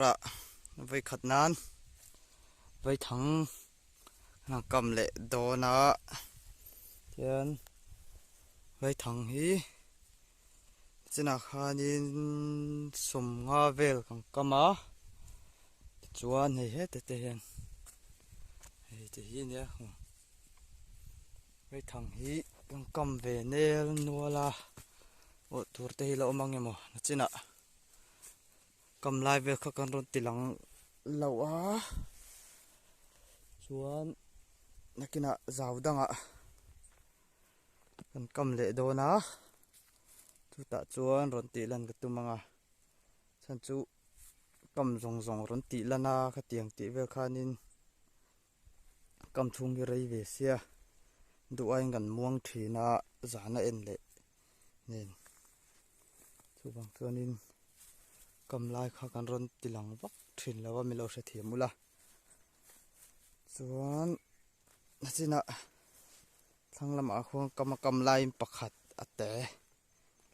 ra với khát nan với thằng là cầm lệ đồ nọ tiền với thằng hí chỉ là khai nên sum nga về còn cầm á chuan này hết tệ hiện thì hi nhé với thằng hí còn cầm về nè nua là ô tour tây là omang em chỉ là cầm lại về các con rốn tilang lâu á chuan nakina giàu đăng ạ kan cầm lệ đồ na chú ta chuan rốn tị lần cái tụm manga san chú cầm rong rong rốn tị lần na cái tiếng tị về khanin cầm thung cái rây về xia đủ anh gần muang thủy na giá na en lệ nên chú bằng chuanin cầm lại các con rốn tị lang vắt thuyền là wa milo sẽ thiểm mula chuan chỉ na thằng làm ở khoang cầm lại pakhat ate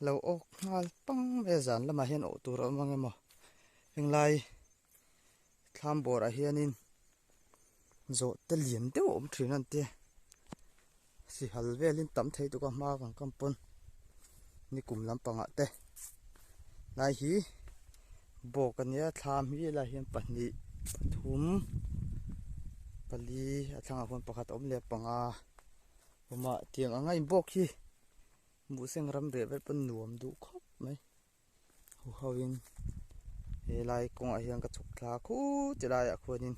lâu ốc ngal pang về dàn làm hiền ổ tù rồi mang em mà hiện lại tham bồ ra hiền rồi tên liền tiêu ôm thuyền anh tia chỉ hal về lên tắm thấy tụi con ma còn cầm pon ni cùng lắm pang ate lại hi bồ cái nhá tham hi là hiền pani thum pali thằng ở khoang pakhat ôm lẹ pang à mà tiếng ở ngay bốc hi mũ sen ram để với bên nuông đủ khóc mấy hù hao in hệ lại cũng ở hiện cái chục lá cũ chỉ lại ở khuôn in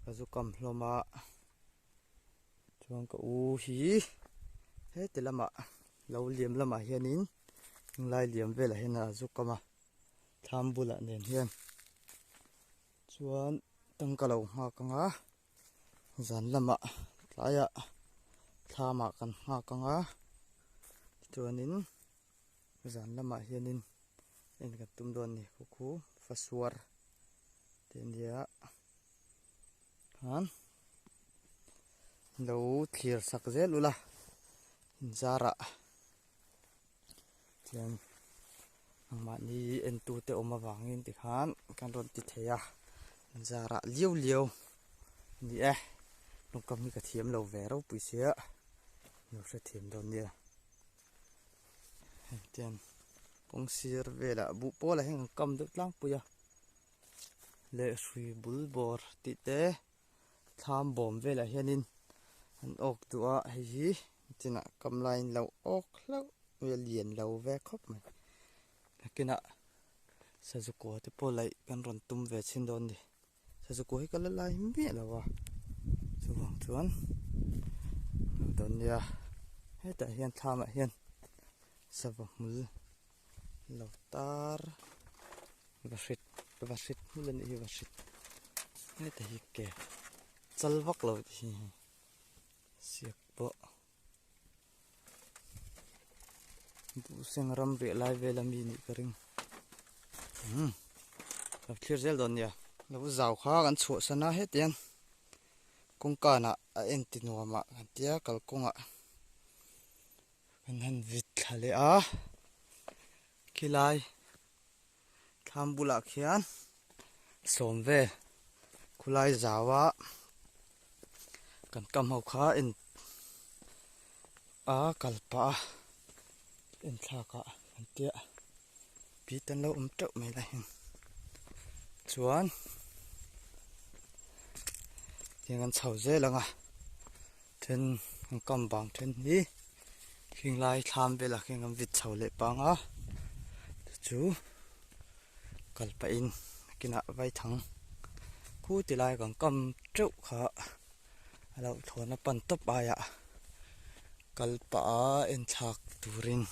cái du cầm lo mà chuông cái u hí hết thì làm à lâu liềm làm à hiện in lại liềm về là hiện là du cầm à tham bu lại nền hiện chuông tăng cái lồng hoa căng á dàn làm à lại à tham à cần hoa căng á chuanin zan lama hianin en ka tum don ni khu fasuar ten dia han lo thlir sak zel ula zara tian ma ni en tu te oma wangin ti khan kan ron ti theya zara liu liu ni nong kam ni ka thiam lo ve ro puisia no se thiam don nia tiền công sir về là bụ po là hình cầm được lắm bây giờ lệ suy bul bor tị té tham bom về là hianin anh ốc tụa hay gì thì nè cầm lại lâu ốc lâu về liền lâu về khóc mày cái nè sao chú cố thì po lại căn ròn tum về trên đòn đi sao chú cố hay cái lại mẹ là wa chú vòng chuan đòn đi hết tại hian tham à hian sabah mul lautar vasit mulan hi vasit ne ta hi ke chalwak lo hi siak po bu seng ram re lai ve lami ni karing la clear zel don ya la bu zaw kha kan chu sana he tian kong kana a enti nuama kan tia kal konga kan han vit thale a kilai tham bula khian som ve khulai zawa kan kam ho kha in a kalpa in thaka kan tia pi tan lo tok mai la hin chuan tiếng ăn sầu dễ lắm à trên cầm bằng trên đi khi lại tham về là khi ngắm vịt sầu lệ bằng á chú cần phải in cái nạ vay thắng cú thì lại còn cầm trụ khá lâu thua nó bắn tốc bài ạ cần phải in chạc turin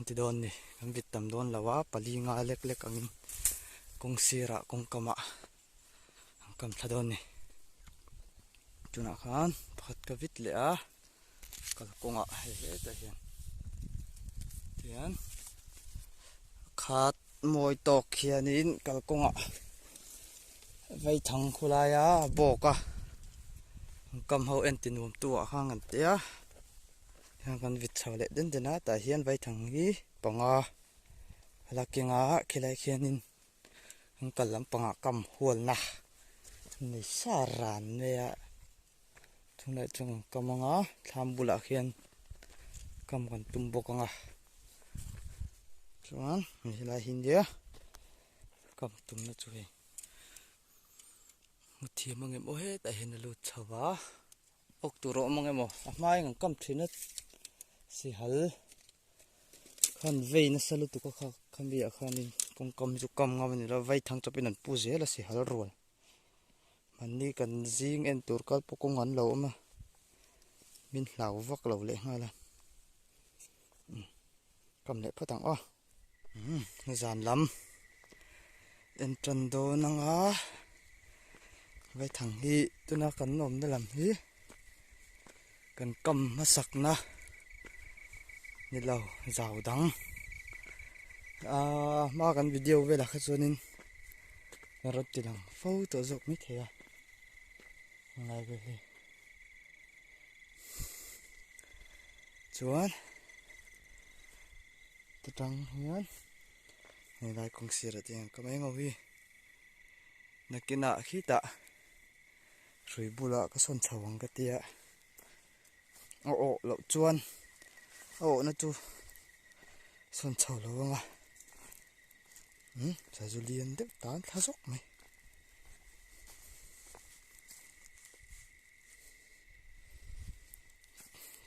thì đòn này ngắm vịt tầm đòn là quá pali ngã lek lek anh công sira công cầm ạ cầm thà đòn này chú nào khan phát cái vịt lệ á cái công ạ hay hết đây hiện tiền khát mồi tóc kia nín cái công ạ vay thằng khulai á bò cả cầm hậu en tin uống tua khang ngân tia hàng con vịt sầu lệ đến đến á tại hiện vay thằng hi bằng à là kia ngã khi lại kia nín cái lắm bằng cầm huồn na này xa ràn này thằng này chung cầm ngó tham bù lạc khiên cầm còn tum bốc ngà chuan này là hình địa cầm tum nó chui một thiên mà em ôi tại hiện là lụt chава ốc tủ rộ mà em ôi mai ngang cầm thìn nó xì hal khăn vây nó sao lụt tụ có khăn bị khăn đi công công chụp cầm ngà mình là vây thằng cho bênนั้นpu dễ là xì hal rồi mình đi cần riêng em tủ có bộ công ngắn lâu mà mình lão vắt lâu lệ ngay là cầm lệ phát thằng ó nó giàn lắm em trần đồ năng á vậy thằng hi tôi nó cần nôm để làm hi cần cầm mà sặc na như lâu giàu đắng mà cần video về là cái cho nên rất là làm phô tổ dục mấy thế à ngay về đi chuan tôi trăng hiến này lại công sự rồi tiền có mấy ngồi nè cái nạ khí tạ rồi bù lạ cái son chầu cái tia lậu chuan nó chu son chầu lâu à chả dù liền tiếp tán tháo dốc mày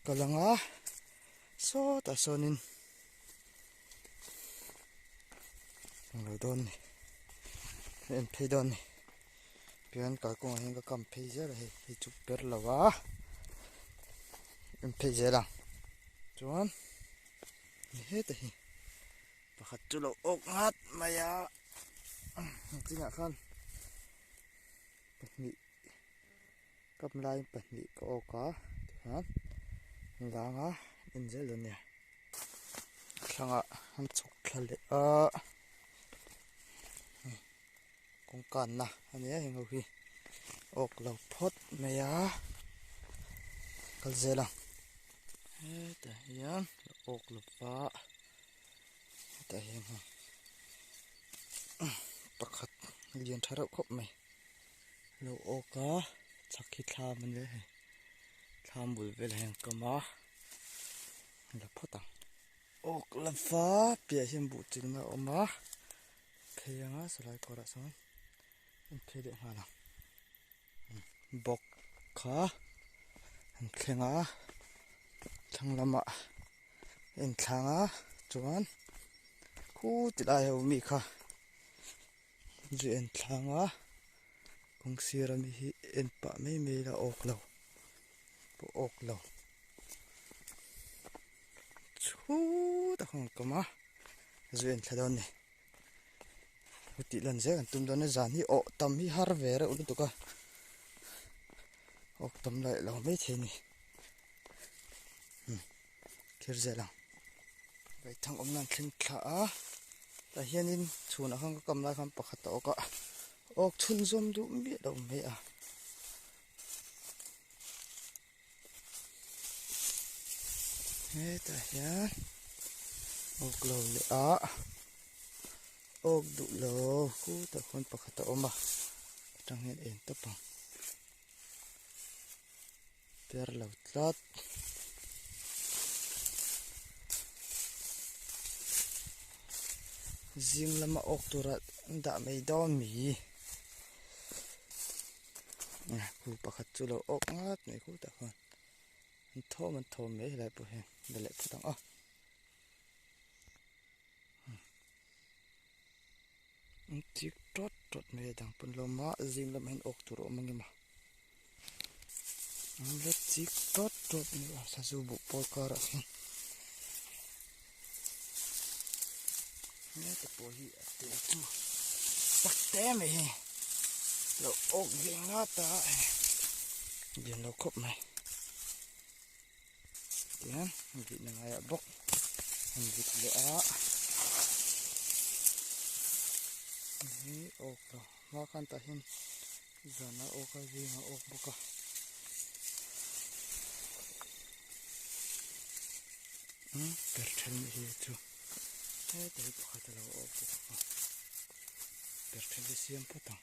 cái lăng á số ta sonin rồi đôn này em thấy đôn này biến cả con hình cái cầm thấy dễ là hay chụp bớt là quá em thấy dễ lắm chuan hết rồi và khát chú lộ ốc ngát mày à chính là khăn bật mị cầm lại bật mị có ốc cá hả láng á em dễ luôn nè khang ạ hắn chụp khăn lệ con càn nè anh ấy hình như ốc lẩu phốt mày á cái dễ lắm hết rồi ốc lẩu phá tại hiện bạc khát liền thay đổi khóc mày lẩu ốc cá chắc khi tham mình đấy tham bùi về là hàng cơm á là phốt à ốc lẩu phá bịa xem bụi chừng nào ôm á thấy á sẽ lại có đã xong em thấy được hà nào bọc cá em khen á thằng làm ạ em thằng á chuan khu chỉ là hiểu mi kha rồi em thằng á công sự là mi em pa mấy mấy là ốc lẩu bộ ốc lẩu chú ta không có má rồi em thay đòn này tí lần sẽ cần tum đó nó dàn hi tâm hi har về rồi tụi con tâm lại là mấy thế này kia dễ lắm vậy thằng ông nan khen khá ta hiện in chủ nó không có cầm lại không bạc hạt tàu cả thun zoom đúng biết đâu mấy à hết ta hiện lầu lệ đủ lầu cú ta không bạc hạt tàu mà trong hiện em tập bằng per lầu tlat riêng là mà ốc tu ra đã mấy đo mì nè cú bạc hạt chú lầu ốc ngát mấy cú ta không mình thô mấy lại bữa hè để lại phụ thằng chiếc trót mấy thằng phân lô má riêng là mình ốc tu ra mà nghe mà let chiếc trót mấy sa su bộ po cả rồi nè cái bộ hi tiền chú tắc té mày lô ốc ghê ngát ta điền lô cốc mày tiền vị là ngay bốc vị lệ này ốc rồi mà kan ta hin giờ nó ốc cái gì mà ốc bốc à per chân hi chú thế đấy bốc cái là ốc bốc pertelisiam potang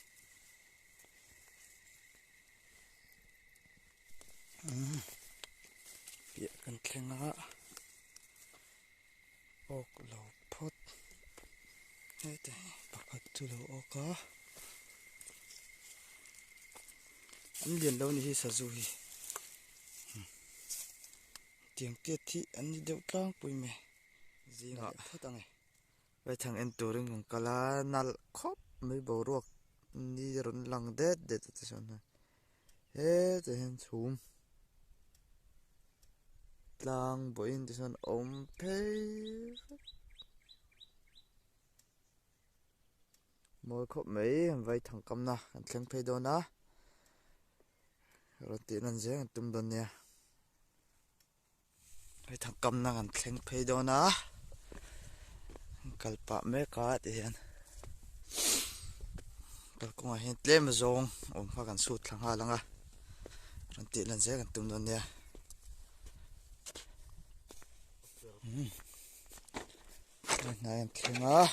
bia kan tlenga ok lo phot hete pakhat chu lo oka an lian lo ni hi sa zu hi tiang tiat thi an ni deuh tlang pui me zinga photang e vai thang en turing ang kala nal khop mai bo ruak ni ron lang det te son he te hen chum tlang bo in te son om phei moi khop mai vai thang kam na kan thleng phei do na rồi tiện ăn dễ tum đồn nha cái thằng cầm năng ăn thèn phê đó na cái bạ mẹ cá thì hiện cái con hiện lên mà rong ôm hoaกันsụt thằng hà lăng à rồi tiện ăn dễ tum đồn nha này ăn thèn à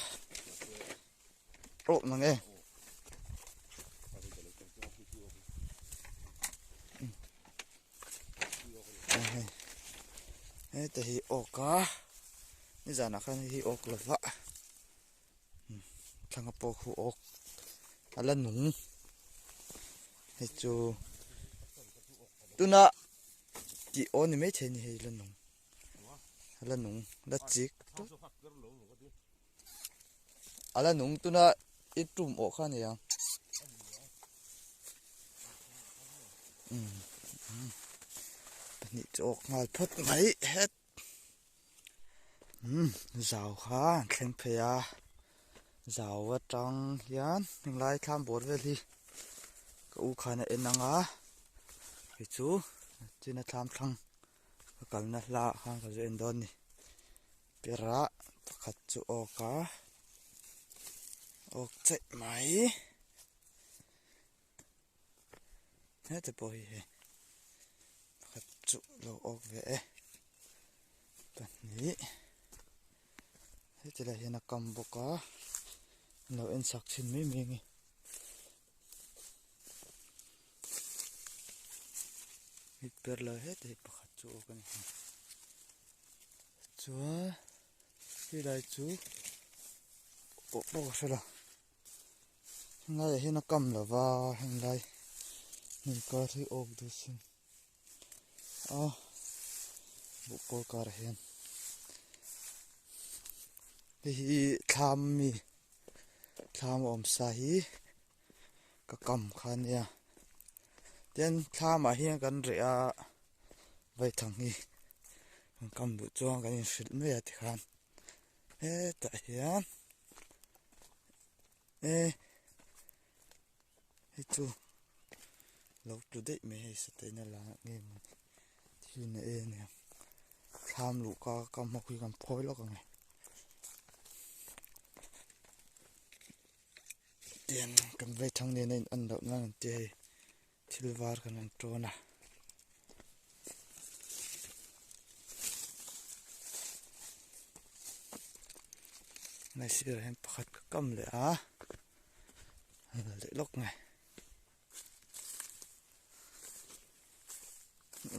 ốp nó nghe thế thì ốc cáนี่จานักขันที่ออกเลยวะทางกระโปรงหูออกอะไรหนุ่มให้จูตัวน่ะที่โอนี่ไม่ใช่นี่ให้ละหนุ่มอะไรหนุ่มละจิกอะไรหนุ่มตัวน่ะอีตุ่มออกข้างนี่ยังนี่จะออกงานพดไหมเฮ็ดrào khá khen phê rào vật trăng hián nhưng lại tham bột về đi cậu khá này em năng á thì chú chỉ là tham thăng cái này là hàng cái gì đó nè pera khát chú ô cá ô chạy máy hết rồi bồi khát chú lâu ô về tuầnนี้thế là hiện là cầm bộ cá nó ăn sạc xin mấy miếng hết bớt lời hết thì bắt chú cái này chú cái này chú bộ bộ sao là hiện nay hiện là cầm là vào hiện nay mình có thể ôm được xin bộ cô cá hiện hi tham om sa hi ka kam khan ya ten tham a hian kan re a vai thang hi kam bu chuang kan shil me ati khan e ta hian hi chu lo tu dei me he sa te na la nge thi na e ne tham lu ka kam ma khui kan phoi lo ka nge tiền cầm về thằng này nên ăn đậu ngang tiền silver cái này trôn à này xí rồi em bắt cầm lại để lóc này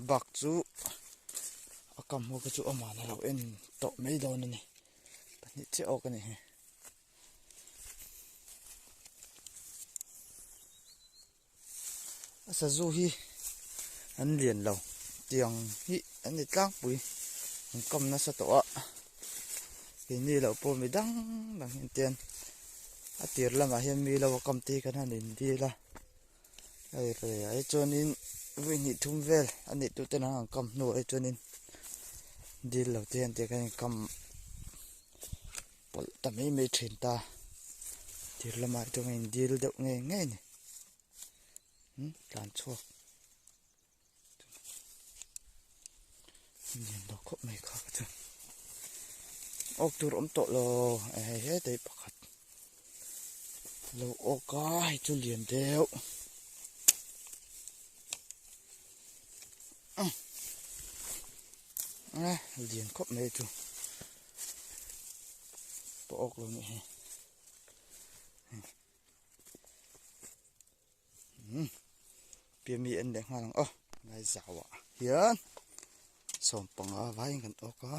bạc chú cầm một cái chú mà nó em tọt mấy đâu này này bạn chế ô cái này sa du hi an liền lâu tiang hi an đi tlang bụi an cầm nó sa tổ thì ni lâu po mi đắng hiện tiền tiền là mà hiện mi lâu cầm ti cái này đi là rồi ấy cho nên vì nhị thum về anh nhị tụi tên hàng cầm nổi ấy cho nên đi lâu tiền thì cái cầm tầm ấy mấy chuyện ta tiền là mà cho mình đi được nghe nghe này làm chua nhìn nó khóc mày khó chứ ốc tôi ốm tội lo hết đấy bạc hạt lâu ốc cái chú liền đeo liền khóc mày chú bộ ốc luôn này bia mi en de ngang o ngai zawa hian som panga vai kan o ka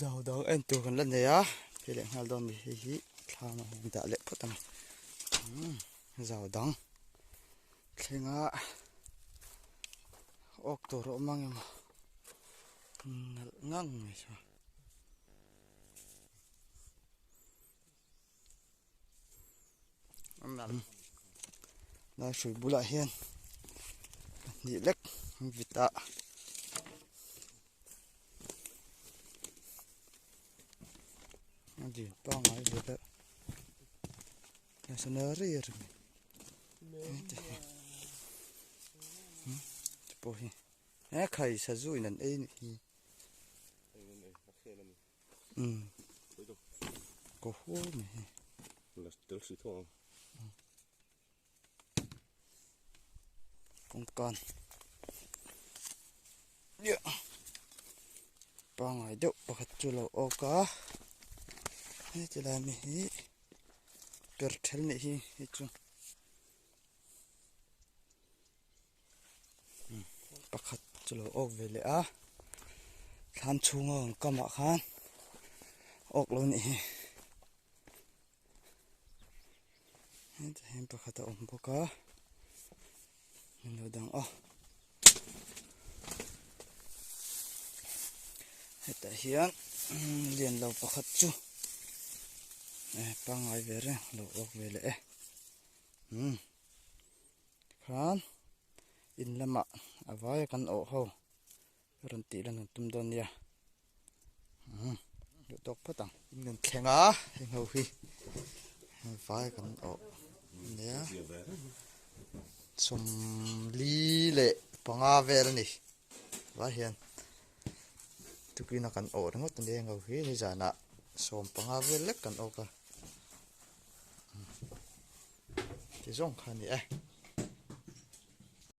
zaw daw en tu kan lan ya pele ngal don mi hi thama da le photam zaw dang thenga ok to ro mang em ngang mai sa na shui bula hian ni lek vita đi bao ngày rồi đó là sao nó rỉ rồi bố hi nè khai sa rui nè ấy có hố mày là tiểu sử thôi con bao ngày đâu bắt chú lâu ô cá thế chỉ là mày per thel này hi chú bắt chú lâu ô về lẽ than chung ngon cầm mạ khan ốc luôn này hem bắt ta ôm bố cá mình lo đang tại hiện liền lâu bắt chú bang ai về rồi lâu ốc về lẽ khan in lama avai kan o ho ron ti lan tum don ya do tok patang in gan thenga heng ho hi vai kan o ya som li le panga ver ni va hian tukina kan o ngot ne heng ho hi ni jana som panga ver lek kan o ka ti zong khan ni